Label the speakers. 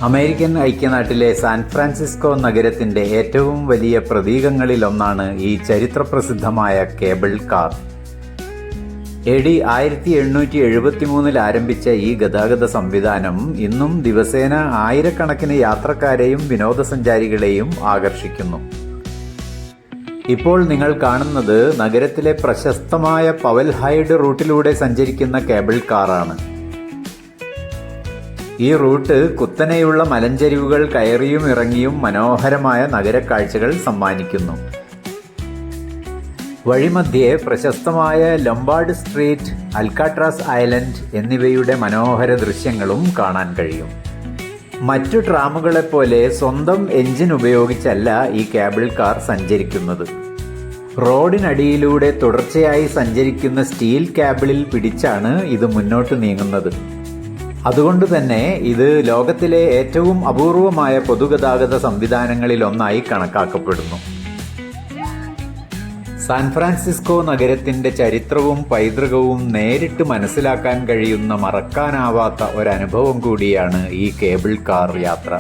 Speaker 1: American ഐക്യനാട്ടിലെ San Francisco നഗരത്തിന്റെ ഏറ്റവും വലിയ പ്രതീകങ്ങളിലൊന്നാണ് ഈ ചരിത്രപ്രസിദ്ധമായ കേബിൾ കാർ. AD 1873 ആരംഭിച്ച ഈ ഗതാഗത സംവിധാനം ഇന്നും ദിവസേന ആയിരക്കണക്കിന് യാത്രക്കാരെയും വിനോദസഞ്ചാരികളെയും ആകർഷിക്കുന്നു. ഇപ്പോൾ നിങ്ങൾ കാണുന്നത് നഗരത്തിലെ പ്രശസ്തമായ പവൽ ഹൈഡ് റൂട്ടിലൂടെ സഞ്ചരിക്കുന്ന കേബിൾ കാറാണ്. ഈ റൂട്ട് കുത്തനെയുള്ള മലഞ്ചരിവുകൾ കയറിയും ഇറങ്ങിയും മനോഹരമായ നഗരക്കാഴ്ചകൾ സമ്മാനിക്കുന്നു. വഴിമധ്യേ പ്രശസ്തമായ ലൊംബാർഡ് സ്ട്രീറ്റ്, അൽക്കാട്രാസ് ഐലൻഡ് എന്നിവയുടെ മനോഹര ദൃശ്യങ്ങളും കാണാൻ കഴിയും. മറ്റു ട്രാമുകളെപ്പോലെ സ്വന്തം എഞ്ചിൻ ഉപയോഗിച്ചല്ല ഈ കേബിൾ കാർ സഞ്ചരിക്കുന്നത്. റോഡിനടിയിലൂടെ തുടർച്ചയായി സഞ്ചരിക്കുന്ന സ്റ്റീൽ കേബിളിൽ പിടിച്ചാണ് ഇത് മുന്നോട്ട് നീങ്ങുന്നത്. അതുകൊണ്ട് തന്നെ ഇത് ലോകത്തിലെ ഏറ്റവും അപൂർവമായ പൊതുഗതാഗത സംവിധാനങ്ങളിലൊന്നായി കണക്കാക്കപ്പെടുന്നു. സാൻ ഫ്രാൻസിസ്കോ നഗരത്തിന്റെ ചരിത്രവും പൈതൃകവും നേരിട്ട് മനസ്സിലാക്കാൻ കഴിയുന്ന മറക്കാനാവാത്ത ഒരനുഭവം കൂടിയാണ് ഈ കേബിൾ കാർ യാത്ര.